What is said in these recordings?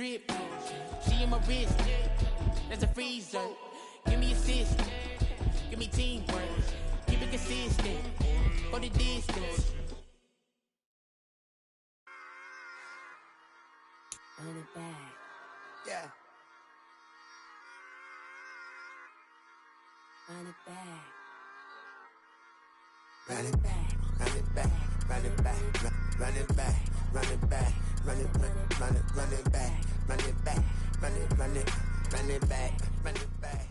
drip. She in my wrist. That's a freezer. Give me assist. Give me teamwork. Keep it consistent. For the distance. Run it back. Yeah. Run it back. Run it back. Run it back. Run it back. Run it back. Run it back. Run it back. Run it back. Run it back. Run it back. Run it back. Run it back.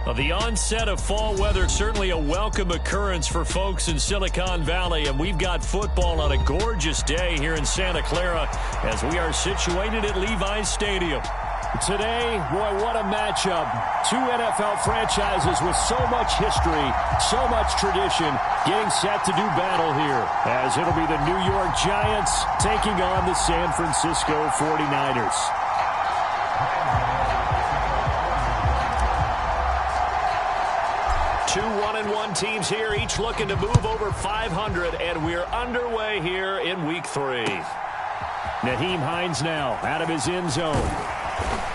Well, the onset of fall weather, certainly a welcome occurrence for folks in Silicon Valley, and we've got football on a gorgeous day here in Santa Clara as we are situated at Levi's Stadium. Today, boy, what a matchup. Two NFL franchises with so much history, so much tradition, getting set to do battle here, as it'll be the New York Giants taking on the San Francisco 49ers. Two 1-1 teams here, each looking to move over 500, and we're underway here in Week 3. Nyheim Hines now out of his end zone.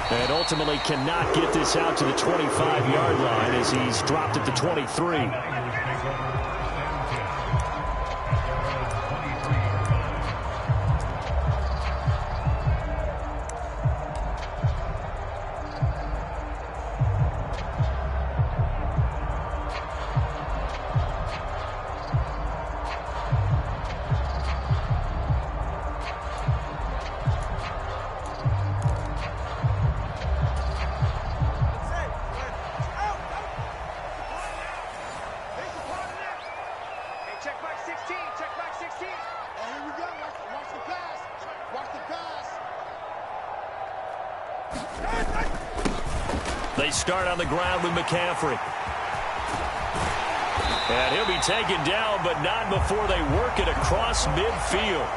And ultimately cannot get this out to the 25-yard line as he's dropped at the 23. They start on the ground with McCaffrey. And he'll be taken down, but not before they work it across midfield.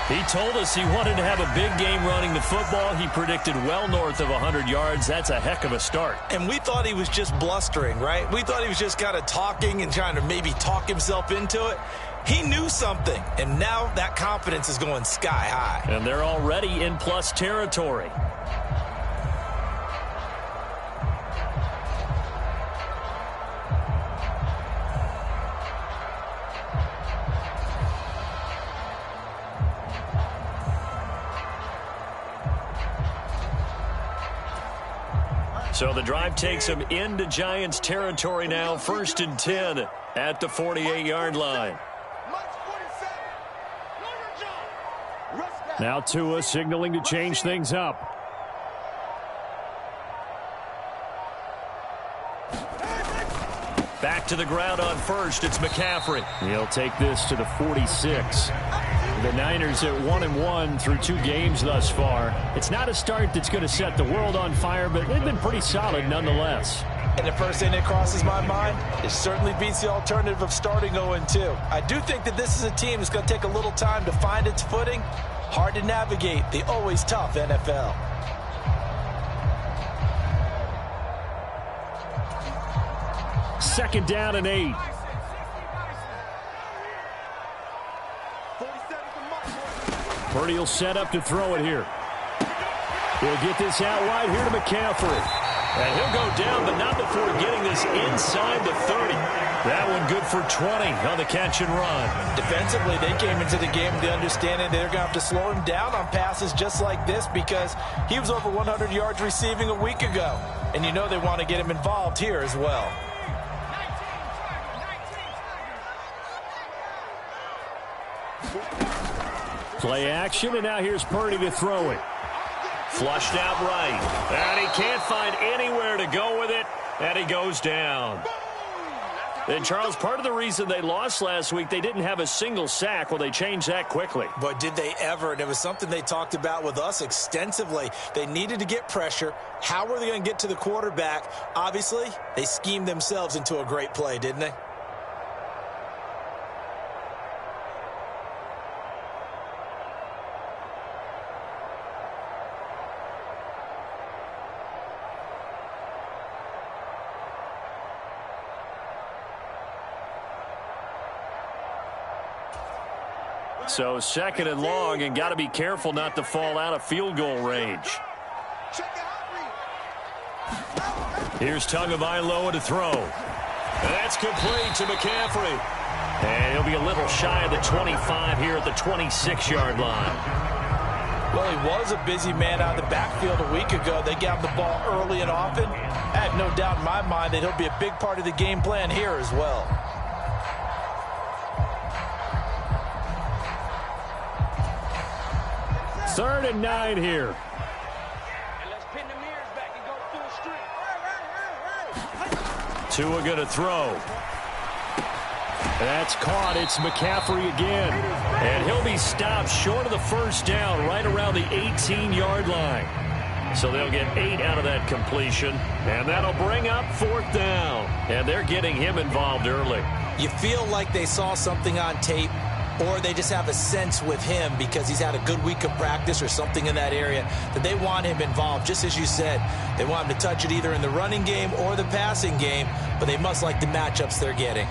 He told us he wanted to have a big game running the football. He predicted well north of 100 yards. That's a heck of a start. And we thought he was just blustering, right? We thought he was just kind of talking and trying to maybe talk himself into it. He knew something, and now that confidence is going sky high. And they're already in plus territory. So the drive takes them into Giants territory now, 1st and 10 at the 48-yard line. Now Tua signaling to change things up. Back to the ground on first. It's McCaffrey. He'll take this to the 46. The Niners at 1-1 through 2 games thus far. It's not a start that's going to set the world on fire, but they've been pretty solid nonetheless. And the first thing that crosses my mind, it certainly beats the alternative of starting 0-2. I do think that this is a team that's going to take a little time to find its footing. Hard to navigate the always tough NFL. Second down and 8. Purdy will set up to throw it here. He'll get this out wide here to McCaffrey. And he'll go down, but not before getting this inside the 30. That one good for 20 on the catch and run. Defensively, they came into the game with the understanding they're going to have to slow him down on passes just like this because he was over 100 yards receiving a week ago. And you know they want to get him involved here as well. Play action, and now here's Purdy to throw it. Flushed out right. And he can't find anywhere to go with it, and he goes down. And, Charles, part of the reason they lost last week, they didn't have a single sack. Well, they changed that quickly. But did they ever? And it was something they talked about with us extensively. They needed to get pressure. How were they going to get to the quarterback? Obviously, they schemed themselves into a great play, didn't they? So second and long, and got to be careful not to fall out of field goal range. Here's Tagovailoa to throw. That's complete to McCaffrey. And he'll be a little shy of the 25 here at the 26-yard line. Well, he was a busy man out of the backfield a week ago. They got him the ball early and often. I have no doubt in my mind that he'll be a big part of the game plan here as well. Third and 9 here. And let's pin the mirrors back and go full street. Tua going to throw. That's caught. It's McCaffrey again. And he'll be stopped short of the first down right around the 18-yard line. So they'll get 8 out of that completion. And that'll bring up fourth down. And they're getting him involved early. You feel like they saw something on tape, or they just have a sense with him because he's had a good week of practice or something in that area that they want him involved. Just as you said, they want him to touch it either in the running game or the passing game, but they must like the matchups they're getting.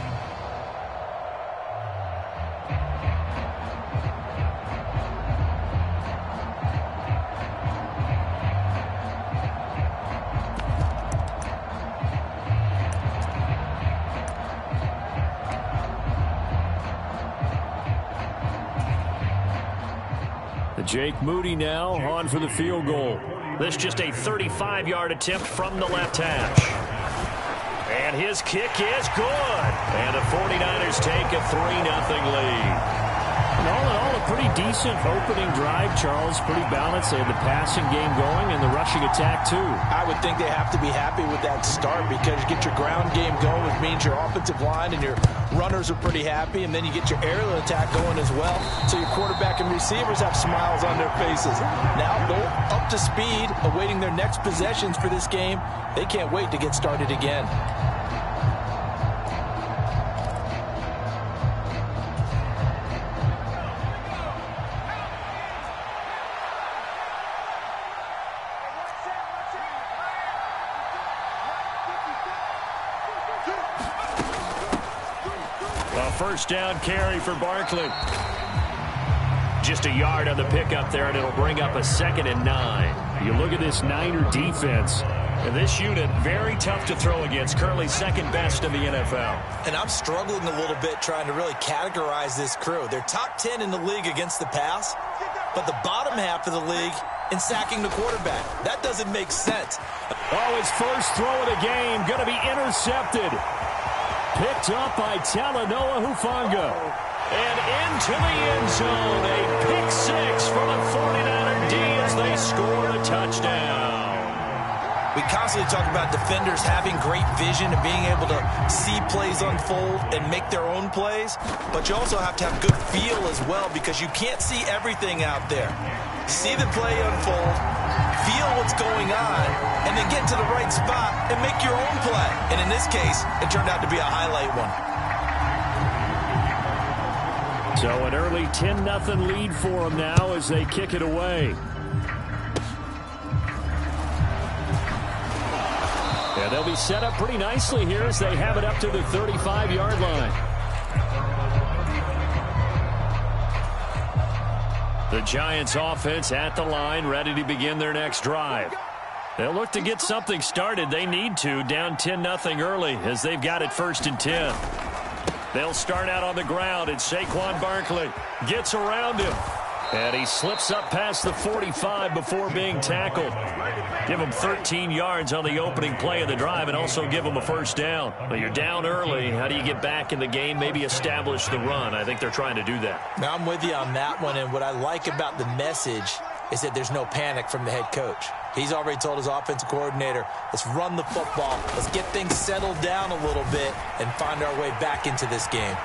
Jake Moody now on for the field goal. This just a 35-yard attempt from the left hash. And his kick is good. And the 49ers take a 3-0 lead. And all in all, a pretty decent opening drive, Charles. Pretty balanced. They had the passing game going and the rushing attack, too. I would think they have to be happy with that start because you get your ground game going, which means your offensive line and your runners are pretty happy, and then you get your aerial attack going as well. So your quarterback and receivers have smiles on their faces. Now they're up to speed, awaiting their next possessions for this game. They can't wait to get started again. First down carry for Barkley. Just a yard on the pickup there, and it'll bring up a 2nd and 9. You look at this Niner defense, and this unit, very tough to throw against, currently second best in the NFL. And I'm struggling a little bit trying to really categorize this crew. They're top 10 in the league against the pass, but the bottom half of the league in sacking the quarterback. That doesn't make sense. Oh, his first throw of the game, going to be intercepted. Picked up by Talanoa Hufanga. And into the end zone. A pick 6 from a 49er D as they score a touchdown. We constantly talk about defenders having great vision and being able to see plays unfold and make their own plays. But you also have to have good feel as well because you can't see everything out there. See the play unfold, feel what's going on, and then get to the right spot and make your own play. And in this case, it turned out to be a highlight one. So an early 10-0 lead for them now as they kick it away. And they'll be set up pretty nicely here as they have it up to the 35-yard line. The Giants offense at the line, ready to begin their next drive. They'll look to get something started. They need to, down 10-0 early as they've got it 1st and 10. They'll start out on the ground, and Saquon Barkley gets around him. And he slips up past the 45 before being tackled. Give him 13 yards on the opening play of the drive and also give him a first down. But you're down early. How do you get back in the game, maybe establish the run? I think they're trying to do that. Now, I'm with you on that one, and what I like about the message is that there's no panic from the head coach. He's already told his offensive coordinator, let's run the football, let's get things settled down a little bit and find our way back into this game.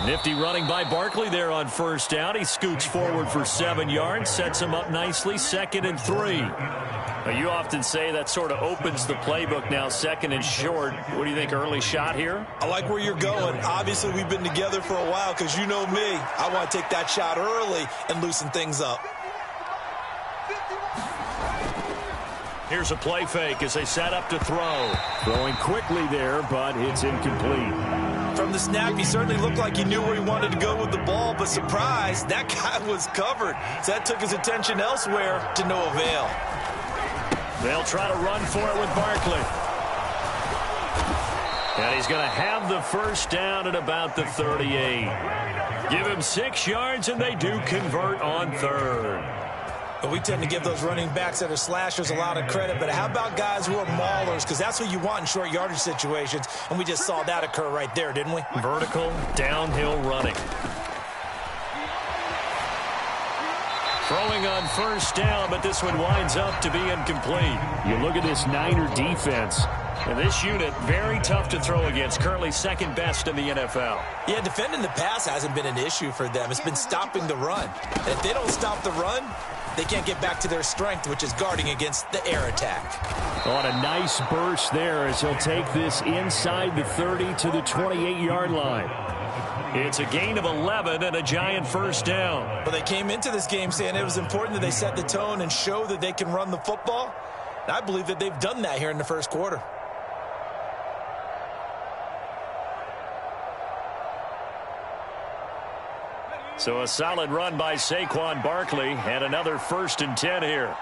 Nifty running by Barkley there on first down. He scoots forward for 7 yards, sets him up nicely, 2nd and 3. Now, you often say that sort of opens the playbook now, 2nd and short. What do you think, early shot here? I like where you're going. Obviously, we've been together for a while because you know me. I want to take that shot early and loosen things up. Here's a play fake as they set up to throw. Throwing quickly there, but it's incomplete. From the snap, he certainly looked like he knew where he wanted to go with the ball, but surprise, that guy was covered. So that took his attention elsewhere to no avail. They'll try to run for it with Barkley. And he's going to have the first down at about the 38. Give him 6 yards, and they do convert on third. But we tend to give those running backs that are slashers a lot of credit, but how about guys who are maulers? Because that's what you want in short yardage situations, and we just saw that occur right there, didn't we? Vertical, downhill running. Throwing on first down, but this one winds up to be incomplete. You look at this Niner defense, and this unit, very tough to throw against, currently second best in the NFL. Yeah, defending the pass hasn't been an issue for them. It's been stopping the run. And if they don't stop the run, they can't get back to their strength, which is guarding against the air attack. On a nice burst there as he'll take this inside the 30 to the 28-yard line. It's a gain of 11 and a giant first down. But they came into this game saying it was important that they set the tone and show that they can run the football. And I believe that they've done that here in the first quarter. So a solid run by Saquon Barkley and another 1st and 10 here.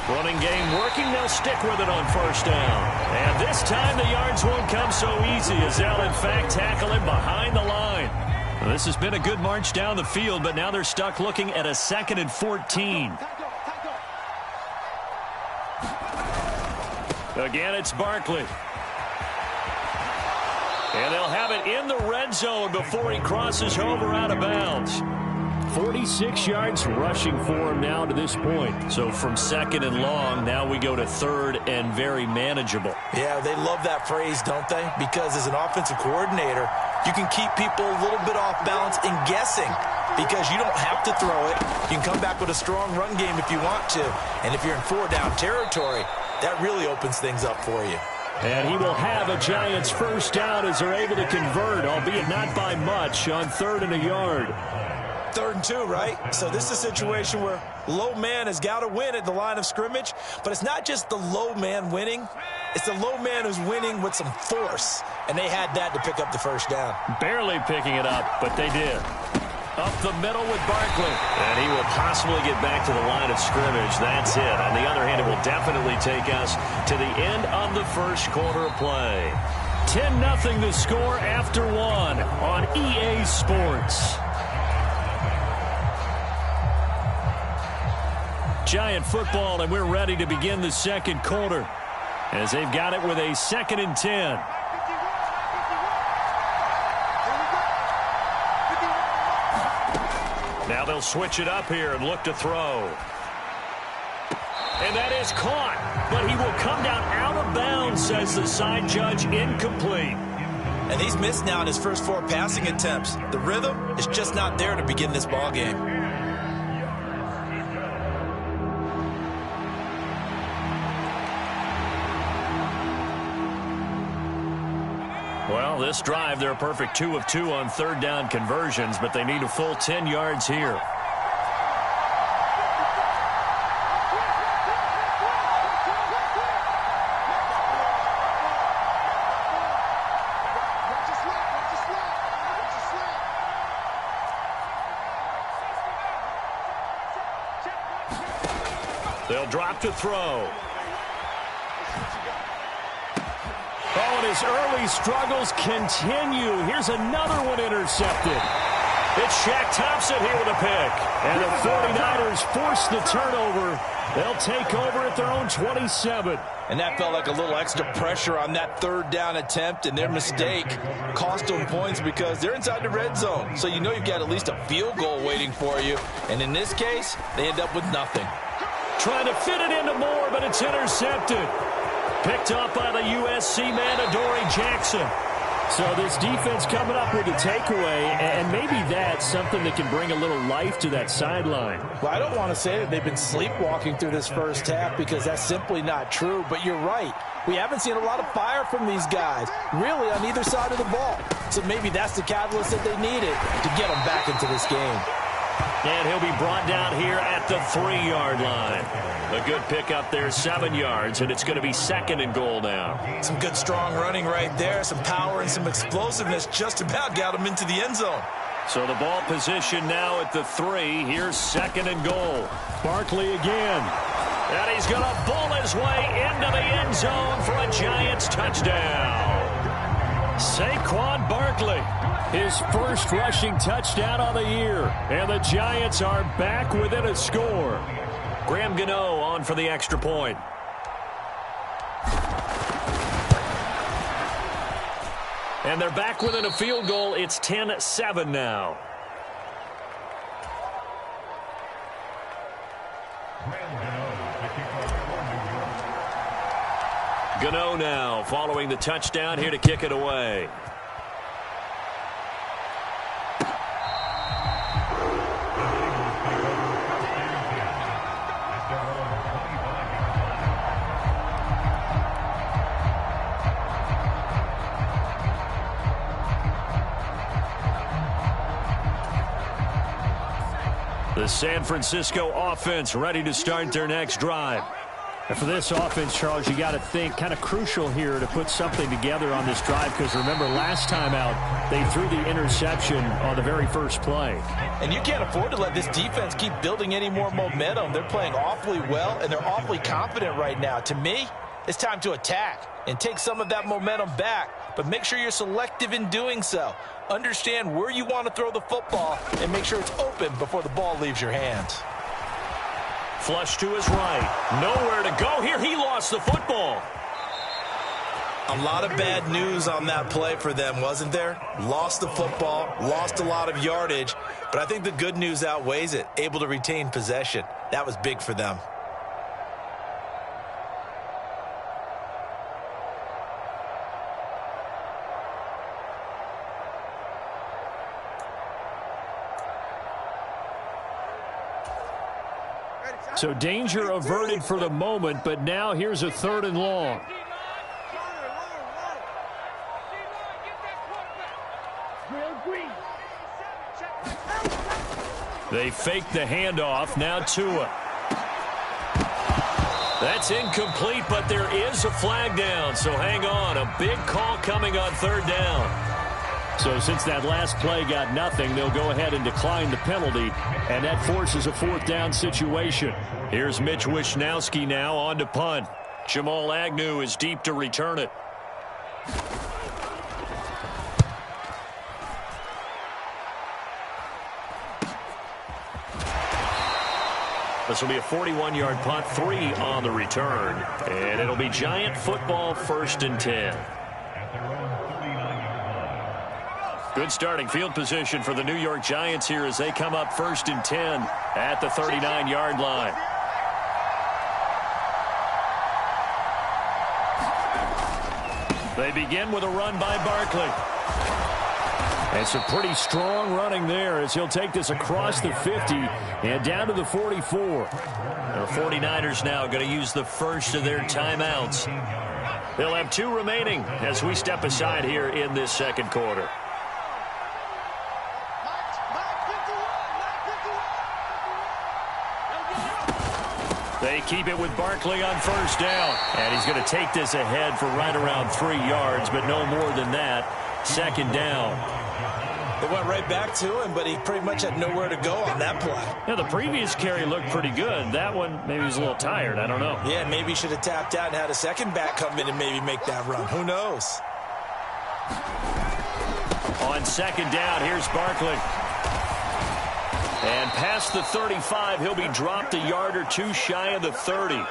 Running game working. They'll stick with it on first down. And this time the yards won't come so easy as they'll in fact tackle him behind the line. Well, this has been a good march down the field, but now they're stuck looking at a 2nd and 14. Again, it's Barkley. And they'll have it in the red zone before he crosses over out of bounds. 46 yards rushing for him now to this point. So from 2nd and long, now we go to 3rd and very manageable. Yeah, they love that phrase, don't they? Because as an offensive coordinator, you can keep people a little bit off balance and guessing because you don't have to throw it. You can come back with a strong run game if you want to. And if you're in 4-down territory, that really opens things up for you. And he will have a Giants first down as they're able to convert, albeit not by much, on 3rd and a yard. 3rd and 2, right? So this is a situation where low man has got to win at the line of scrimmage, but it's not just the low man winning. It's the low man who's winning with some force, and they had that to pick up the first down. Barely picking it up, but they did. Up the middle with Barkley. And he will possibly get back to the line of scrimmage. That's it. On the other hand, it will definitely take us to the end of the first quarter of play. 10-0 the score after 1 on EA Sports. Giant football, and we're ready to begin the second quarter as they've got it with a 2nd and 10. Now they'll switch it up here and look to throw. And that is caught, but he will come down out of bounds, says the side judge, incomplete. And he's missed now in his first 4 passing attempts. The rhythm is just not there to begin this ball game. Well, this drive, they're a perfect 2 of 2 on 3rd down conversions, but they need a full 10 yards here. They'll drop to throw. Oh, and his early struggles continue. Here's another one intercepted. It's Shaq Thompson here with a pick. And the 49ers force the turnover. They'll take over at their own 27. And that felt like a little extra pressure on that 3rd down attempt, and their mistake cost them points because they're inside the red zone. So you know you've got at least a field goal waiting for you. And in this case, they end up with nothing. Trying to fit it into Moore, but it's intercepted. Picked up by the USC man, Adoree Jackson. So this defense coming up with a takeaway, and maybe that's something that can bring a little life to that sideline. Well, I don't want to say that they've been sleepwalking through this first half because that's simply not true, but you're right. We haven't seen a lot of fire from these guys, really on either side of the ball. So maybe that's the catalyst that they needed to get them back into this game. And he'll be brought down here at the 3-yard line. A good pickup there, 7 yards, and it's going to be 2nd and goal now. Some good strong running right there, some power and some explosiveness just about got him into the end zone. So the ball position now at the 3. Here's 2nd and goal. Barkley again. And he's going to bull his way into the end zone for a Giants touchdown. Saquon Barkley, his first rushing touchdown of the year. And the Giants are back within a score. Graham Gano on for the extra point. And they're back within a field goal. It's 10-7 now. Gano now following the touchdown here to kick it away. The San Francisco offense ready to start their next drive. And for this offense, Charles, you got to think kind of crucial here to put something together on this drive, because remember last time out they threw the interception on the very first play. And you can't afford to let this defense keep building any more momentum. They're playing awfully well, and they're awfully confident right now. To me, it's time to attack and take some of that momentum back, but make sure you're selective in doing so. Understand where you want to throw the football and make sure it's open before the ball leaves your hands. Flush to his right. Nowhere to go here. He lost the football. A lot of bad news on that play for them, wasn't there? Lost the football, lost a lot of yardage, but I think the good news outweighs it. Able to retain possession. That was big for them. So danger averted for the moment, but now here's a 3rd and long. They fake the handoff. Now Tua. That's incomplete, but there is a flag down, so hang on. A big call coming on 3rd down. So since that last play got nothing, they'll go ahead and decline the penalty, and that forces a 4th down situation. Here's Mitch Wishnowski now on to punt. Jamal Agnew is deep to return it. This will be a 41-yard punt, 3 on the return. And it'll be Giant football, 1st and 10. Good starting field position for the New York Giants here as they come up 1st and 10 at the 39-yard line. They begin with a run by Barkley. And some pretty strong running there as he'll take this across the 50 and down to the 44. The 49ers now going to use the first of their timeouts. They'll have 2 remaining as we step aside here in this 2nd quarter. They keep it with Barkley on 1st down. And he's going to take this ahead for right around 3 yards, but no more than that. 2nd down. They went right back to him, but he pretty much had nowhere to go on that play. Yeah, the previous carry looked pretty good. That one, maybe he was a little tired. I don't know. Yeah, maybe he should have tapped out and had a second back come in and maybe make that run. Who knows? On 2nd down, here's Barkley. And past the 35, he'll be dropped a yard or 2 shy of the 30.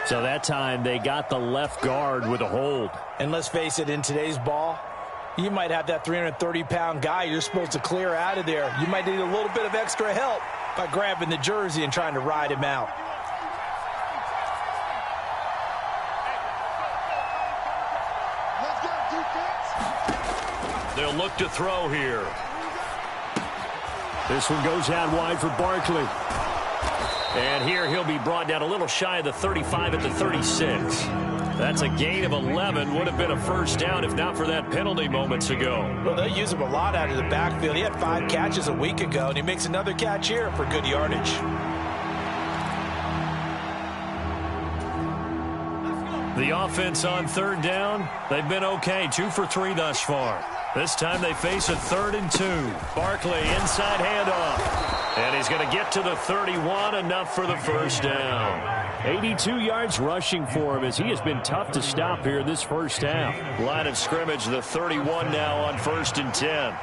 So that time they got the left guard with a hold. And let's face it, in today's ball, you might have that 330-pound guy you're supposed to clear out of there. You might need a little bit of extra help by grabbing the jersey and trying to ride him out. They'll look to throw here. This one goes out wide for Barkley. And here he'll be brought down a little shy of the 35 at the 36. That's a gain of 11. Would have been a first down if not for that penalty moments ago. Well, they use him a lot out of the backfield. He had 5 catches a week ago, and he makes another catch here for good yardage. The offense on third down, they've been okay. 2 for 3 thus far. This time they face a 3rd and 2. Barkley inside handoff. And he's going to get to the 31, enough for the first down. 82 yards rushing for him as he has been tough to stop here this first half. Line of scrimmage, the 31 now on 1st and 10.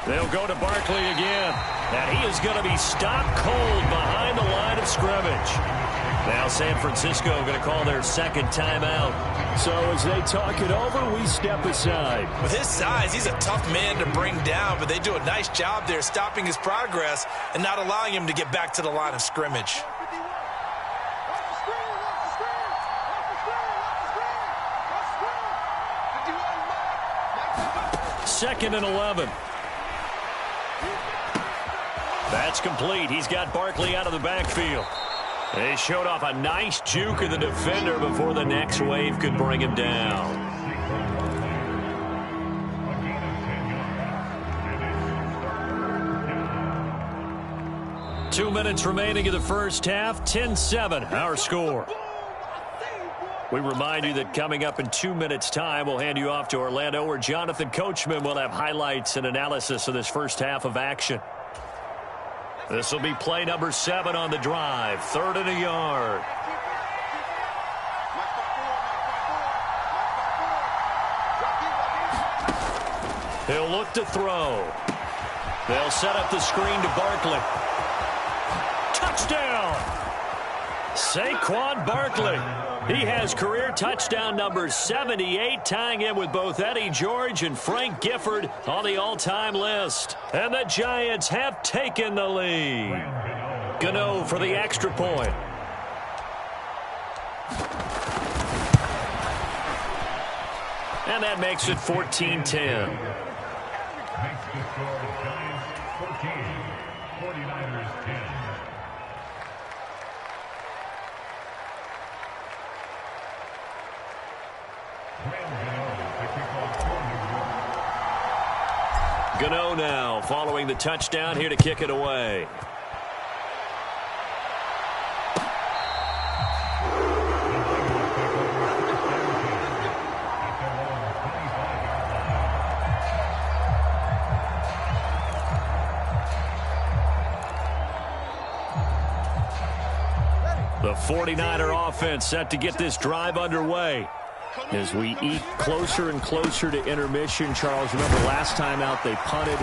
They'll go to Barkley again. And he is going to be stopped cold behind the line of scrimmage. Now San Francisco going to call their second timeout. So as they talk it over, we step aside. With his size, he's a tough man to bring down, but they do a nice job there stopping his progress and not allowing him to get back to the line of scrimmage. Second and 11. That's complete. He's got Barkley out of the backfield. They showed off a nice juke of the defender before the next wave could bring him down. Two minutes remaining in the first half. 10-7, our score. We remind you that coming up in 2 minutes' time, we'll hand you off to Orlando, where Jonathan Coachman will have highlights and analysis of this first half of action. This will be play number 7 on the drive. 3rd and a yard. He'll look to throw. They'll set up the screen to Barkley. Touchdown! Saquon Barkley. He has career touchdown number 78, tying in with both Eddie George and Frank Gifford on the all-time list. And the Giants have taken the lead. Gano for the extra point. And that makes it 14-10. Gano now following the touchdown, here to kick it away. The 49er offense set to get this drive underway. As we eat closer and closer to intermission, Charles, remember last time out they punted.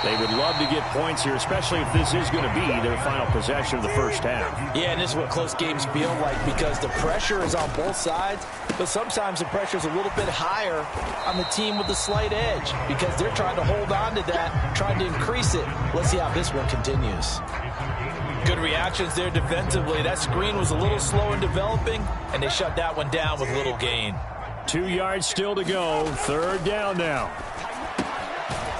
They would love to get points here, especially if this is going to be their final possession of the first half. Yeah, and this is what close games feel like, because the pressure is on both sides, but sometimes the pressure is a little bit higher on the team with the slight edge because they're trying to hold on to that, trying to increase it. Let's see how this one continues. Good reactions there defensively. That screen was a little slow in developing, and they shut that one down with little gain. 2 yards still to go. 3rd down now.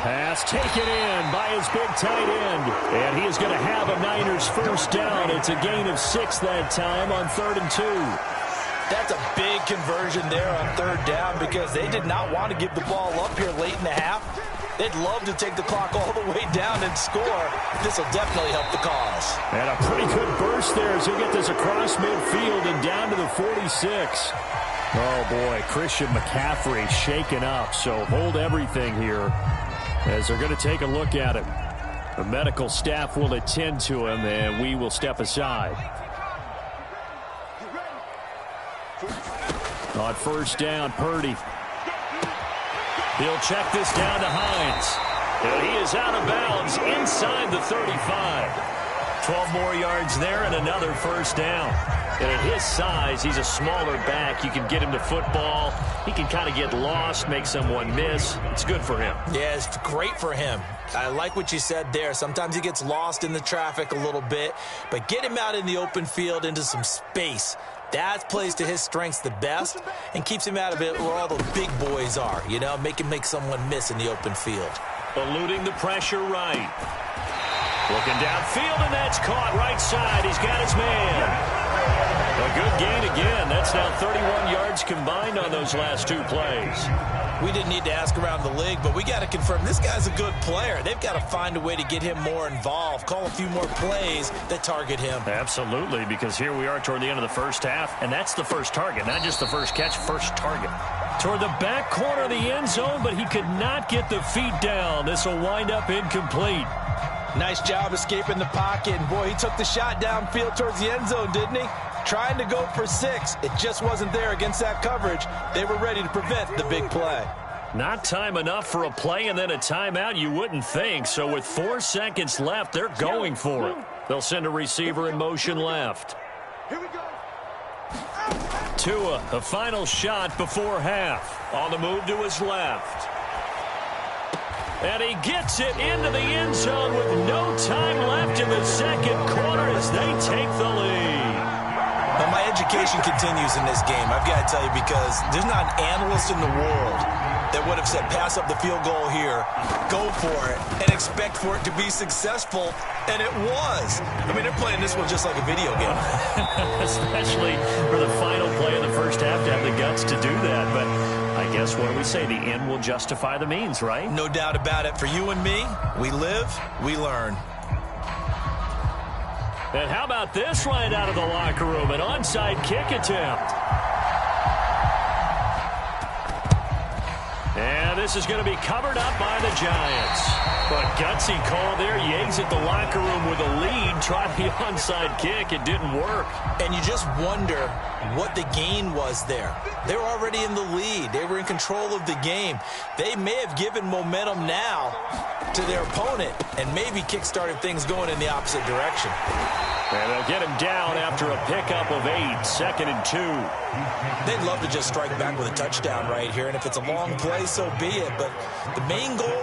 Pass taken in by his big tight end. And he is going to have a Niners first down. It's a gain of 6 that time on 3rd and 2. That's a big conversion there on 3rd down because they did not want to give the ball up here late in the half. They'd love to take the clock all the way down and score. This will definitely help the cause. And a pretty good burst there as he'll get this across midfield and down to the 46. Oh, boy, Christian McCaffrey shaken up, so hold everything here as they're going to take a look at him. The medical staff will attend to him, and we will step aside. On 1st down, Purdy. He'll check this down to Hines. And he is out of bounds inside the 35. 12 more yards there and another first down. And at his size, he's a smaller back. You can get him to football. He can kind of get lost, make someone miss. It's good for him. Yeah, it's great for him. I like what you said there. Sometimes he gets lost in the traffic a little bit, but get him out in the open field into some space. That plays to his strengths the best and keeps him out of it where all the big boys are, you know, make him make someone miss in the open field. Eluding the pressure right. Looking downfield, and that's caught right side. He's got his man. A good gain again. That's now 31 yards combined on those last two plays. We didn't need to ask around the league, but we got to confirm this guy's a good player. They've got to find a way to get him more involved, call a few more plays that target him. Absolutely, because here we are toward the end of the first half, and that's the first target, not just the first catch, first target. Toward the back corner of the end zone, but he could not get the feet down. This will wind up incomplete. Nice job escaping the pocket. And boy, he took the shot downfield towards the end zone, didn't he? Trying to go for 6. It just wasn't there against that coverage. They were ready to prevent the big play. Not time enough for a play and then a timeout, you wouldn't think. So with 4 seconds left, they're going for it. They'll send a receiver in motion left. Here we go. Tua, a final shot before half. On the move to his left. And he gets it into the end zone with no time left in the second quarter as they take the lead. Well, my education continues in this game, I've got to tell you, because there's not an analyst in the world that would have said pass up the field goal here, go for it, and expect for it to be successful, and it was. I mean, they're playing this one just like a video game. Especially for the final play of the first half to have the guts to do that. But I guess what do we say? The end will justify the means, right? No doubt about it. For you and me, we live, we learn. And how about this right out of the locker room? An onside kick attempt. And this is going to be covered up by the Giants. But gutsy call there. Yates at the locker room with a lead. Tried the onside kick. It didn't work. And you just wonder what the gain was there. They were already in the lead. They were in control of the game. They may have given momentum now to their opponent and maybe kick-started things going in the opposite direction. And they'll get him down after a pickup of 8, 2nd and 2. They'd love to just strike back with a touchdown right here, and if it's a long play, so be it. But the main goal,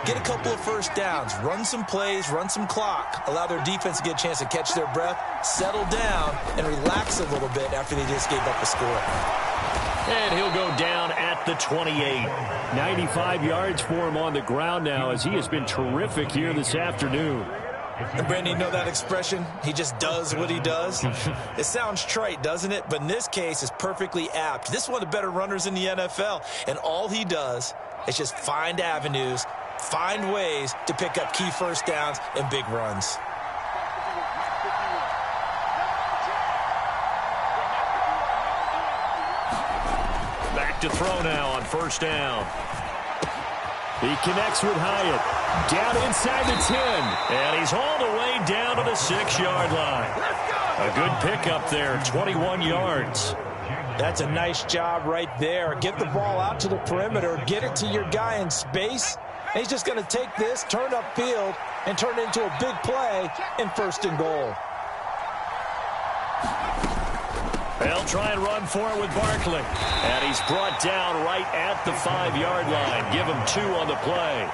get a couple of first downs, run some plays, run some clock, allow their defense to get a chance to catch their breath, settle down, and relax a little bit after they just gave up a score. And he'll go down at the 28. 95 yards for him on the ground now as he has been terrific here this afternoon. And Brandon, you know that expression? He just does what he does. It sounds trite, doesn't it? But in this case, it's perfectly apt. This is one of the better runners in the NFL. And all he does is just find avenues, find ways to pick up key first downs and big runs. Back to throw now on first down. He connects with Hyatt. Down inside the 10. And he's all the way down to the 6-yard line. A good pickup there, 21 yards. That's a nice job right there. Get the ball out to the perimeter. Get it to your guy in space. And he's just going to take this, turn upfield, and turn it into a big play in 1st and goal. They'll try and run for it with Barkley. And he's brought down right at the 5-yard line. Give him 2 on the play.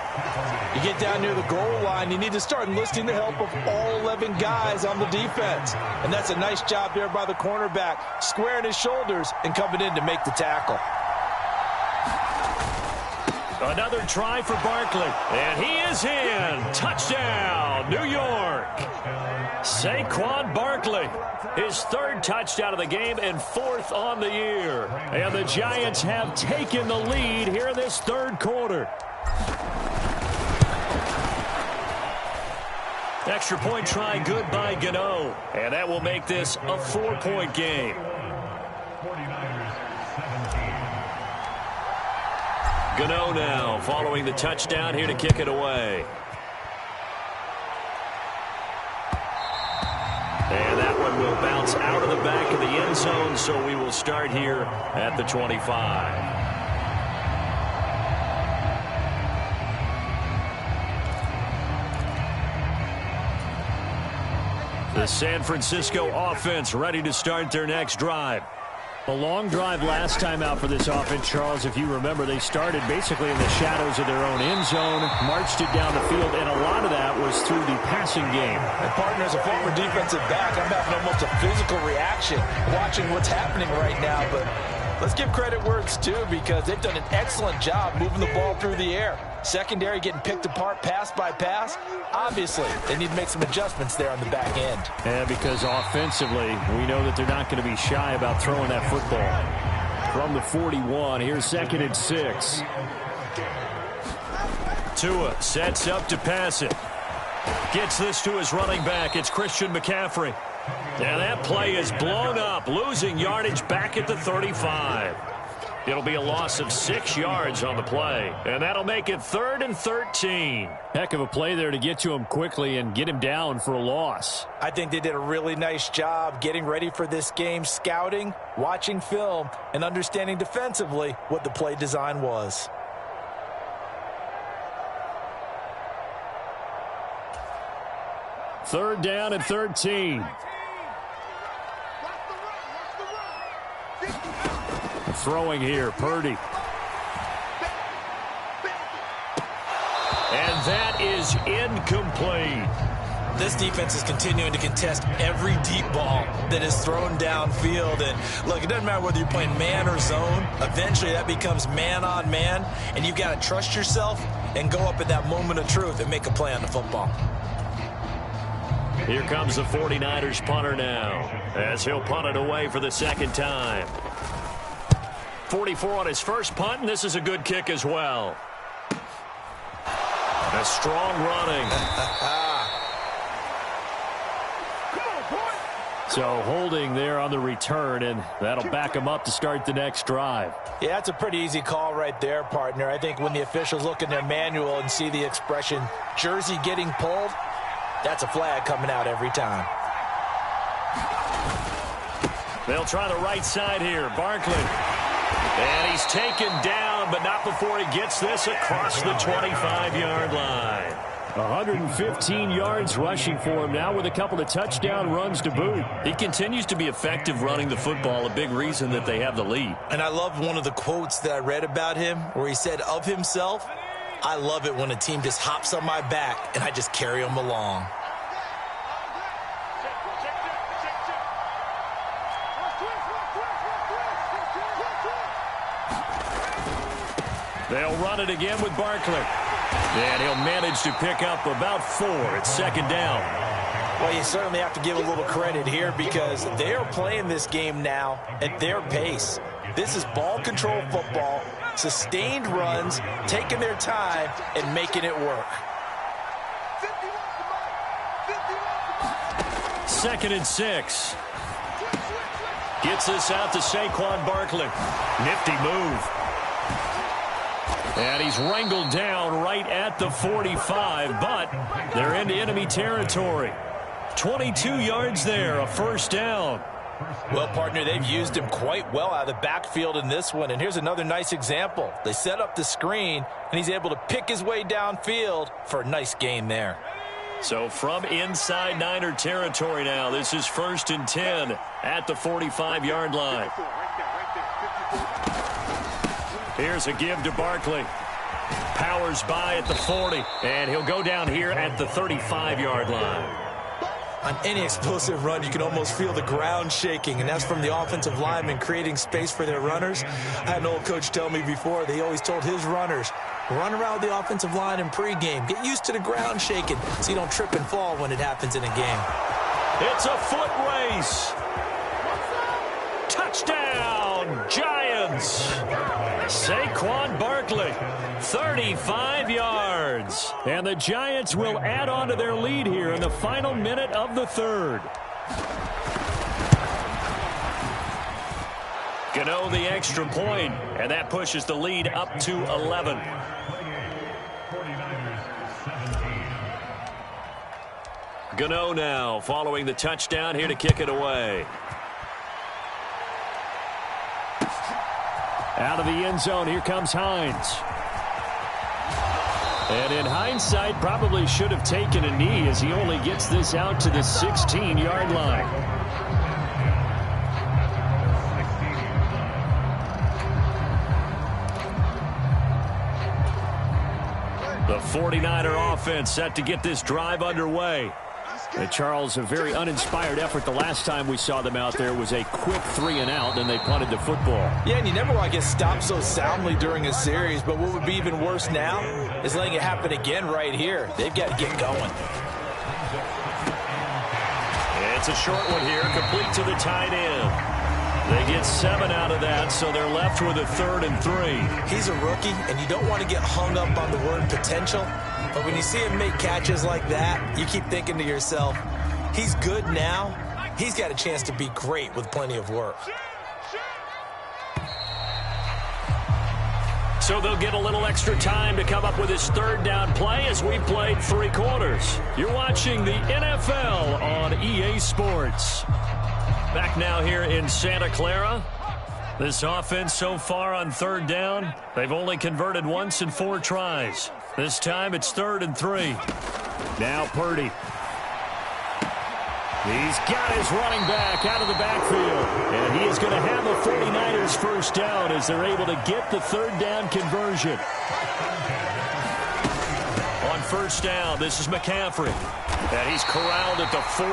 You get down near the goal line, you need to start enlisting the help of all 11 guys on the defense. And that's a nice job there by the cornerback, squaring his shoulders and coming in to make the tackle. Another try for Barkley. And he is in. Touchdown, New York. Saquon Barkley. His 3rd touchdown of the game and 4th on the year. And the Giants have taken the lead here in this 3rd quarter. Extra point try good by Gano. And that will make this a 4-point game. Gano now following the touchdown here to kick it away. And that one will bounce out of the back of the end zone, so we will start here at the 25. The San Francisco offense ready to start their next drive. A long drive last time out for this offense, Charles. If you remember, they started basically in the shadows of their own end zone, marched it down the field, and a lot of that was through the passing game. And partner, as a former defensive back, I'm having almost a physical reaction watching what's happening right now. But Let's give credit where it's due because they've done an excellent job moving the ball through the air. Secondary getting picked apart pass by pass. Obviously, they need to make some adjustments there on the back end. Yeah, because offensively, we know that they're not going to be shy about throwing that football. From the 41, here's 2nd and 6. Tua sets up to pass it. Gets this to his running back. It's Christian McCaffrey. And that play is blown up, losing yardage back at the 35. It'll be a loss of 6 yards on the play, and that'll make it 3rd and 13. Heck of a play there to get to him quickly and get him down for a loss. I think they did a really nice job getting ready for this game, scouting, watching film, and understanding defensively what the play design was. Third down and 13. Throwing here, Purdy. And that is incomplete. This defense is continuing to contest every deep ball that is thrown downfield. And look, it doesn't matter whether you're playing man or zone. Eventually that becomes man on man. And you've got to trust yourself and go up at that moment of truth and make a play on the football. Here comes the 49ers punter now, as he'll punt it away for the 2nd time. 44 on his first punt, and this is a good kick as well. A strong running. So holding there on the return, and that'll back him up to start the next drive. Yeah, that's a pretty easy call right there, partner. I think when the officials look in their manual and see the expression, jersey getting pulled, that's a flag coming out every time. They'll try the right side here. Barkley. And he's taken down, but not before he gets this across the 25-yard line. 115 yards rushing for him now with a couple of touchdown runs to boot. He continues to be effective running the football, a big reason that they have the lead. And I love one of the quotes that I read about him where he said of himself, I love it when a team just hops on my back and I just carry them along. They'll run it again with Barkley. And he'll manage to pick up about 4 at 2nd down. Well, you certainly have to give a little credit here because they are playing this game now at their pace. This is ball control football, sustained runs, taking their time and making it work. 2nd and 6. Gets this out to Saquon Barkley. Nifty move. And he's wrangled down right at the 45, but they're into enemy territory. 22 yards there, a 1st down. Well, partner, they've used him quite well out of the backfield in this one. And here's another nice example. They set up the screen, and he's able to pick his way downfield for a nice gain there. So from inside Niner territory now, this is 1st and 10 at the 45-yard line. Here's a give to Barkley. Powers by at the 40, and he'll go down here at the 35-yard line. On any explosive run, you can almost feel the ground shaking, and that's from the offensive linemen creating space for their runners. I had an old coach tell me before, they always told his runners, run around the offensive line in pregame. Get used to the ground shaking so you don't trip and fall when it happens in a game. It's a foot race. Touchdown, Giants. Saquon Barkley, 35 yards. And the Giants will add on to their lead here in the final minute of the 3rd. Gano the extra point, and that pushes the lead up to 11. Gano now following the touchdown here to kick it away. Out of the end zone, here comes Hines. And in hindsight, probably should have taken a knee as he only gets this out to the 16-yard line. The 49er offense set to get this drive underway. Charles, a very uninspired effort. The last time we saw them out there was a quick 3-and-out, and they punted the football. Yeah, and you never want to get stopped so soundly during a series, but what would be even worse now is letting it happen again right here. They've got to get going. It's a short one here, complete to the tight end. They get 7 out of that, so they're left with a 3rd and 3. He's a rookie, and you don't want to get hung up on the word potential. But when you see him make catches like that, you keep thinking to yourself, he's good now. He's got a chance to be great with plenty of work. So they'll get a little extra time to come up with his 3rd down play as we played 3 quarters. You're watching the NFL on EA Sports. Back now here in Santa Clara. This offense so far on 3rd down, they've only converted once in 4 tries. This time it's 3rd and 3. Now Purdy. He's got his running back out of the backfield. And he is going to have the 49ers first down as they're able to get the 3rd down conversion. On 1st down, this is McCaffrey. And he's corralled at the 40,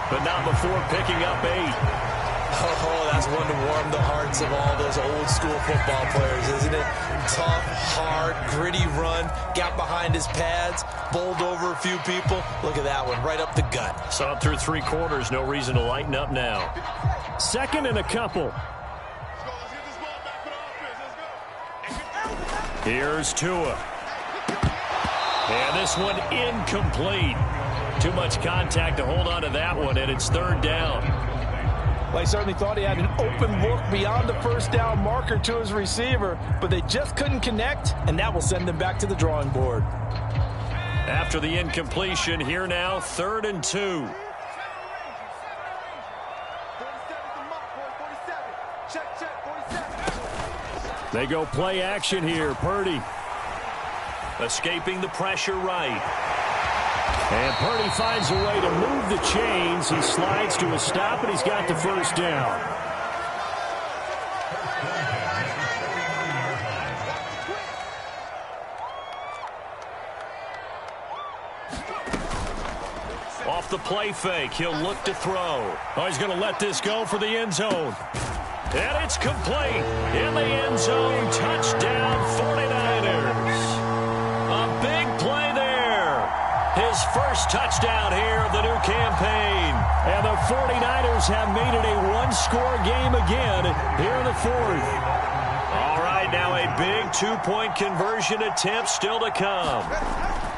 but not before picking up 8. Oh, that's one to warm the hearts of all those old school football players, isn't it? Tough, hard, gritty run, got behind his pads, bowled over a few people. Look at that one, right up the gut. Saw it through 3 quarters, no reason to lighten up now. 2nd and a couple. Here's Tua. And this one incomplete. Too much contact to hold on to that one, and it's 3rd down. Well, he certainly thought he had an open look beyond the 1st down marker to his receiver, but they just couldn't connect, and that will send them back to the drawing board. After the incompletion, here now, 3rd and 2. They go play action here. Purdy escaping the pressure right. And Purdy finds a way to move the chains. He slides to a stop, and he's got the 1st down. Off the play fake, he'll look to throw. Oh, he's going to let this go for the end zone. And it's complete. In the end zone, touchdown 49ers. A big play there. His first touchdown here of the new campaign. And the 49ers have made it a one-score game again here in the 4th. All right, now a big 2-point conversion attempt still to come.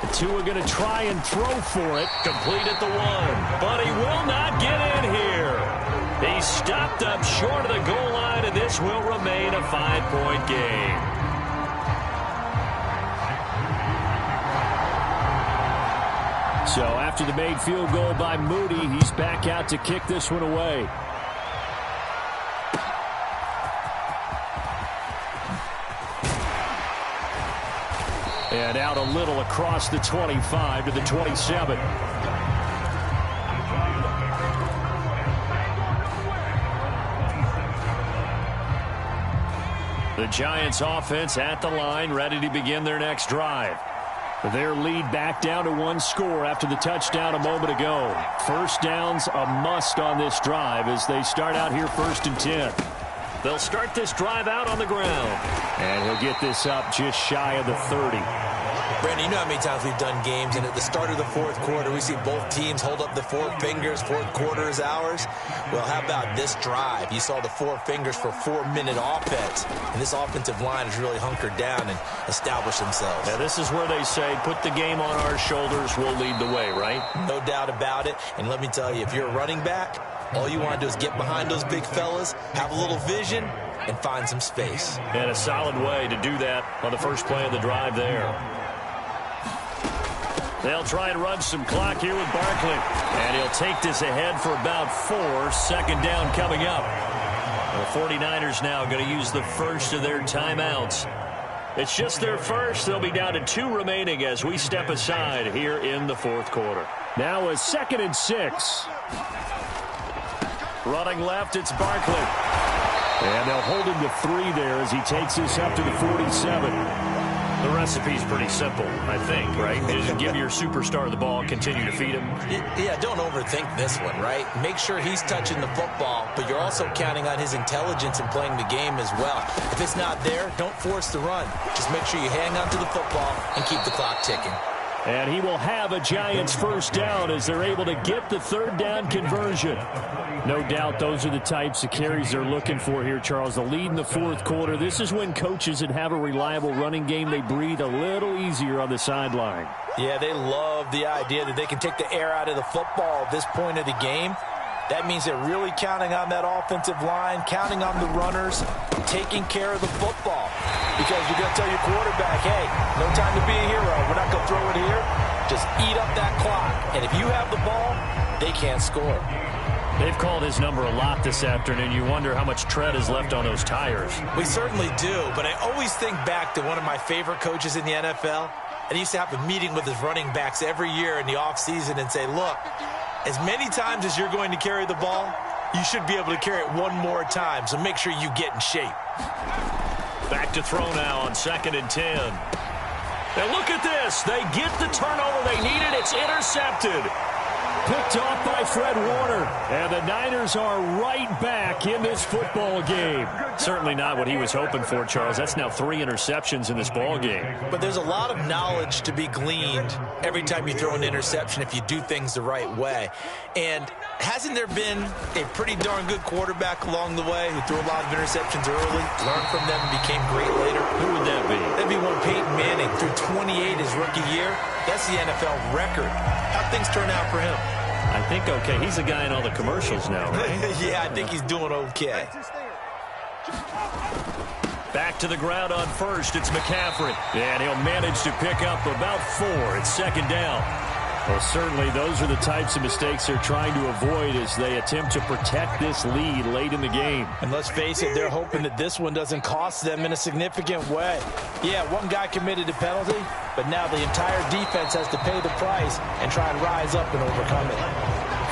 The two are going to try and throw for it. Complete at the 1. But he will not get in here. He stopped up short of the goal line, and this will remain a 5-point game. So after the made field goal by Moody, he's back out to kick this one away. And out a little across the 25 to the 27. The Giants offense at the line, ready to begin their next drive. Their lead back down to 1 score after the touchdown a moment ago. 1st down's a must on this drive as they start out here 1st and 10. They'll start this drive out on the ground. And he'll get this up just shy of the 30. Brandon, you know how many times we've done games, and at the start of the 4th quarter, we see both teams hold up the 4 fingers, 4th quarter is ours. Well, how about this drive? You saw the 4 fingers for 4-minute offense, and this offensive line has really hunkered down and established themselves. Now, this is where they say, put the game on our shoulders, we'll lead the way, right? No doubt about it, and let me tell you, if you're a running back, all you want to do is get behind those big fellas, have a little vision, and find some space. And a solid way to do that on the first play of the drive there. They'll try and run some clock here with Barkley. And he'll take this ahead for about 4. 2nd down coming up. The 49ers now going to use the first of their timeouts. It's just their first. They'll be down to 2 remaining as we step aside here in the 4th quarter. Now a 2nd and 6. Running left, it's Barkley. And they'll hold him to 3 there as he takes this up to the 47. The recipe's pretty simple, I think, right? Just give your superstar the ball, continue to feed him. Yeah, don't overthink this one, right? Make sure he's touching the football, but you're also counting on his intelligence in playing the game as well. If it's not there, don't force the run. Just make sure you hang on to the football and keep the clock ticking. And he will have a Giants first down as they're able to get the third down conversion. No doubt those are the types of carries they're looking for here, Charles. The lead in the fourth quarter. This is when coaches that have a reliable running game, they breathe a little easier on the sideline. Yeah, they love the idea that they can take the air out of the football at this point of the game. That means they're really counting on that offensive line, counting on the runners, taking care of the football. Because you're going to tell your quarterback, hey, no time to be a hero. We're not going to throw it here. Just eat up that clock. And if you have the ball, they can't score. They've called his number a lot this afternoon. You wonder how much tread is left on those tires. We certainly do, but I always think back to one of my favorite coaches in the NFL. And he used to have a meeting with his running backs every year in the offseason and say, look, as many times as you're going to carry the ball, you should be able to carry it one more time, so make sure you get in shape. Back to throw now on 2nd and 10. Now look at this. They get the turnover they needed. It's intercepted. Picked off by Fred Warner. And the Niners are right back in this football game. Certainly not what he was hoping for, Charles. That's now 3 interceptions in this ball game. But there's a lot of knowledge to be gleaned every time you throw an interception if you do things the right way. And hasn't there been a pretty darn good quarterback along the way who threw a lot of interceptions early, learned from them, and became great later? Who would that be? That'd be one Peyton Manning. Threw 28 his rookie year. That's the NFL record. How'd things turn out for him? I think okay. He's the guy in all the commercials now, right? Yeah, I think he's doing okay. Back to the ground on first. It's McCaffrey. And he'll manage to pick up about 4. It's 2nd down. Well, certainly those are the types of mistakes they're trying to avoid as they attempt to protect this lead late in the game. And let's face it, they're hoping that this one doesn't cost them in a significant way. Yeah, one guy committed a penalty, but now the entire defense has to pay the price and try and rise up and overcome it.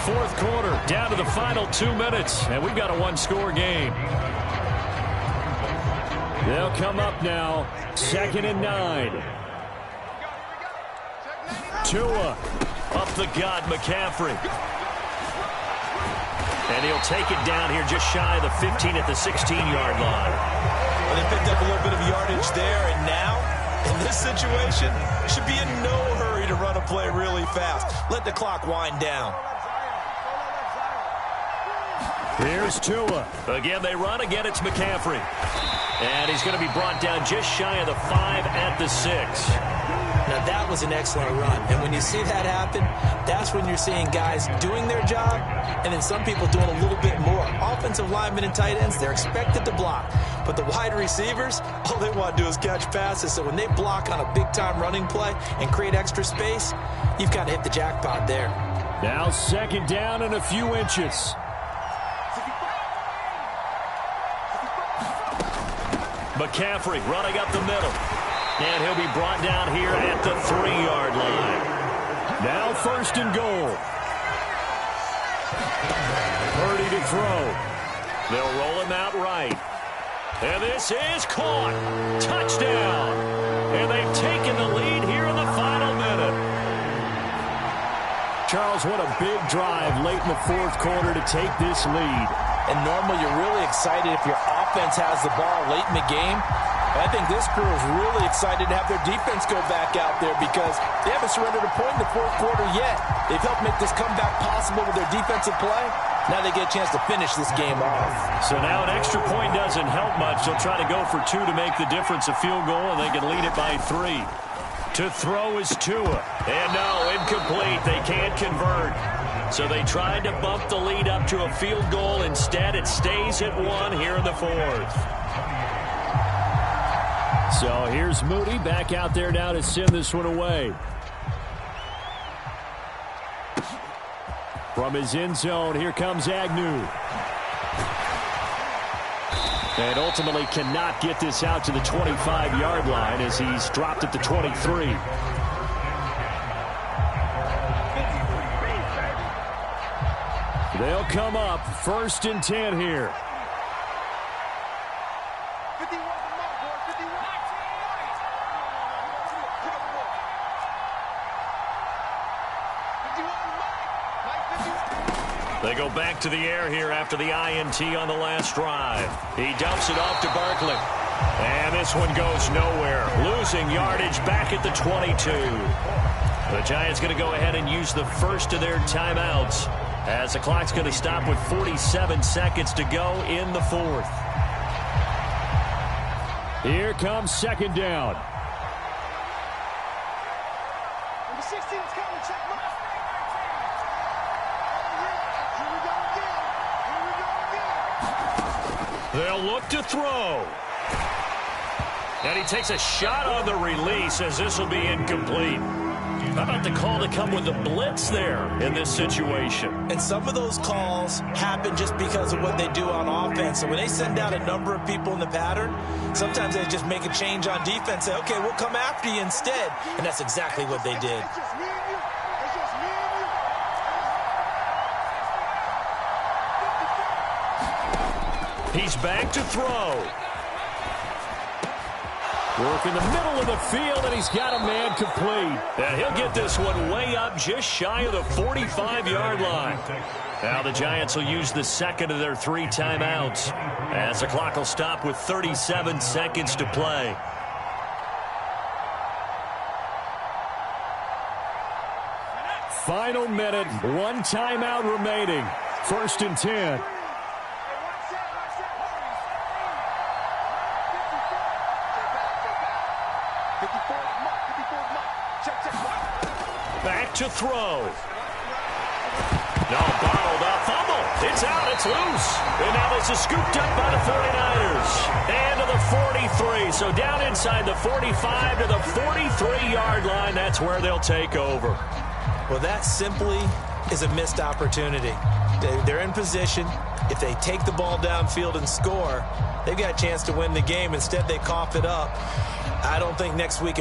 Fourth quarter, down to the final 2 minutes, and we've got a 1-score game. They'll come up now, 2nd and 9. Tua up the gut, McCaffrey. And he'll take it down here just shy of the 15 at the 16-yard line. Well, they picked up a little bit of yardage there, and now, in this situation, should be in no hurry to run a play really fast. Let the clock wind down. Here's Tua. Again, they run. Again, it's McCaffrey. And he's going to be brought down just shy of the 5 at the 6. Now, that was an excellent run. And when you see that happen, that's when you're seeing guys doing their job and then some people doing a little bit more. Offensive linemen and tight ends, they're expected to block. But the wide receivers, all they want to do is catch passes. So when they block on a big-time running play and create extra space, you've got to hit the jackpot there. Now 2nd down and a few inches. McCaffrey running up the middle. And he'll be brought down here at the 3-yard line. Now 1st and goal. Purdy to throw. They'll roll him out right. And this is caught. Touchdown. And they've taken the lead here in the final minute. Charles, what a big drive late in the fourth quarter to take this lead. And normally you're really excited if your offense has the ball late in the game. I think this crew is really excited to have their defense go back out there because they haven't surrendered a point in the fourth quarter yet. They've helped make this comeback possible with their defensive play. Now they get a chance to finish this game off. So now an extra point doesn't help much. They'll try to go for 2 to make the difference a field goal, and they can lead it by 3. To throw is Tua. And no, incomplete. They can't convert. So they tried to bump the lead up to a field goal. Instead, it stays at 1 here in the fourth. So here's Moody back out there now to send this one away. From his end zone, here comes Agnew. And ultimately cannot get this out to the 25-yard line as he's dropped at the 23. They'll come up 1st and 10 here. They go back to the air here after the INT on the last drive. He dumps it off to Barkley. And this one goes nowhere. Losing yardage back at the 22. The Giants going to go ahead and use the first of their timeouts as the clock's going to stop with 47 seconds to go in the fourth. Here comes second down. They'll look to throw. And he takes a shot on the release as this will be incomplete. How about the call to come with the blitz there in this situation? And some of those calls happen just because of what they do on offense. So when they send out a number of people in the pattern, sometimes they just make a change on defense. Say, okay, we'll come after you instead. And that's exactly what they did. He's back to throw. Work in the middle of the field, and he's got a man complete. And he'll get this one way up just shy of the 45-yard line. Now the Giants will use the second of their 3 timeouts as the clock will stop with 37 seconds to play. Final minute, 1 timeout remaining. 1st and 10. Back to throw. No, bottled up, fumble. It's out, it's loose. And now this is scooped up by the 49ers. And to the 43. So down inside the 45 to the 43-yard line. That's where they'll take over. Well, that simply is a missed opportunity. They're in position. If they take the ball downfield and score, they've got a chance to win the game. Instead, they cough it up. I don't think next week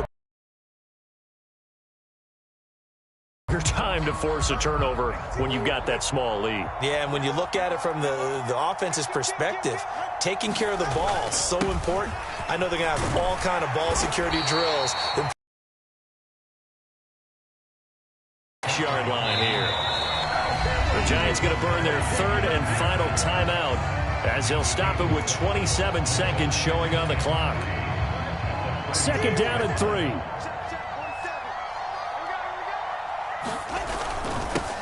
your time to force a turnover when you've got that small lead. Yeah, and when you look at it from the offense's perspective, taking care of the ball is so important. I know they're going to have all kind of ball security drills. Yard line here. The Giants going to burn their 3rd and final timeout as they'll stop it with 27 seconds showing on the clock. 2nd down and 3.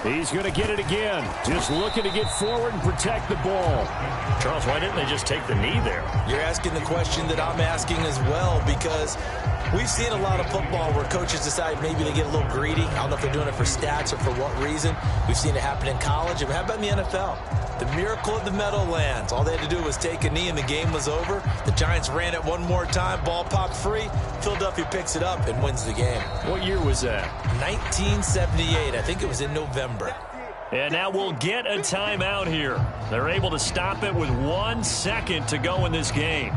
He's going to get it again. Just looking to get forward and protect the ball. Charles, why didn't they just take the knee there? You're asking the question that I'm asking as well, because we've seen a lot of football where coaches decide maybe they get a little greedy. I don't know if they're doing it for stats or for what reason. We've seen it happen in college. And how about in the NFL? The miracle of the Meadowlands. All they had to do was take a knee and the game was over. The Giants ran it one more time. Ball popped free. Philadelphia picks it up and wins the game. What year was that? 1978. I think it was in November. And now we'll get a timeout here. They're able to stop it with 1 second to go in this game.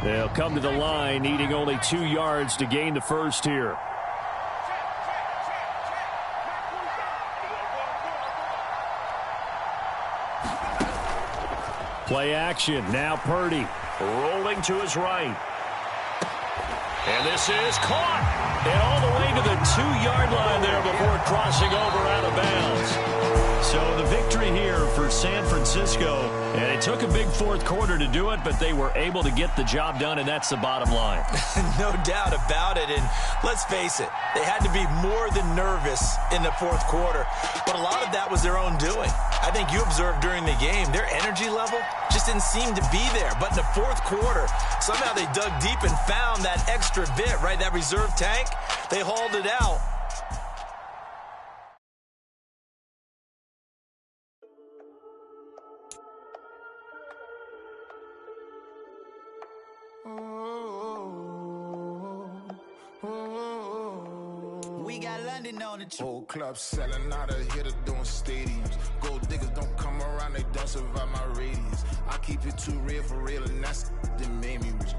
They'll come to the line, needing only 2 yards to gain the first here. Play action. Now Purdy rolling to his right. And this is caught. And all the way to the 2-yard line there before crossing over out of bounds. So the victory here for San Francisco. And it took a big 4th quarter to do it, but they were able to get the job done, and that's the bottom line. No doubt about it. And let's face it, they had to be more than nervous in the 4th quarter. But a lot of that was their own doing. I think you observed during the game, their energy level just didn't seem to be there. But in the 4th quarter, somehow they dug deep and found that extra bit, right? That reserve tank. They hauled it out. We got London on the Whole club selling out of hitter doing stadiums. Gold diggers don't come around, they don't survive my radius. I keep it too real for real, and that's that made me rich.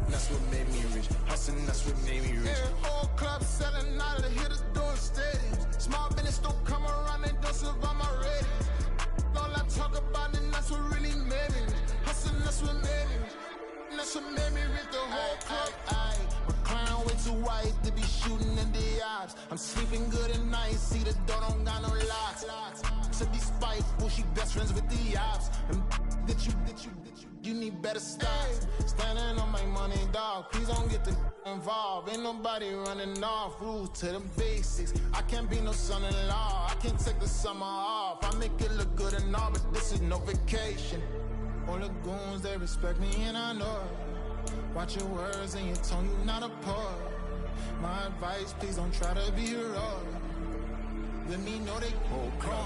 That's what made me rich. Hustling, that's what made me rich. Yeah, whole club selling out of hitters doing stadiums. Small business don't come around, they don't survive my radius. All I talk about it, that's what really made me rich. Hustling, that's what made me rich. That's what made me rich. The whole club, my crown with too white to be shooting in the ops. I'm sleeping good at night, see the door don't got no locks. To be spiteful, she best friends with the ops. And you need better stop. Standing on my money, dog. Please don't get the involved. Ain't nobody running off. Rules to the basics. I can't be no son-in-law. I can't take the summer off. I make it look good and all, but this is no vacation. All the goons, they respect me and I know it. Watch your words and your tone, you not a poet. My advice, please don't try to be heroic. Let me know they whole clone.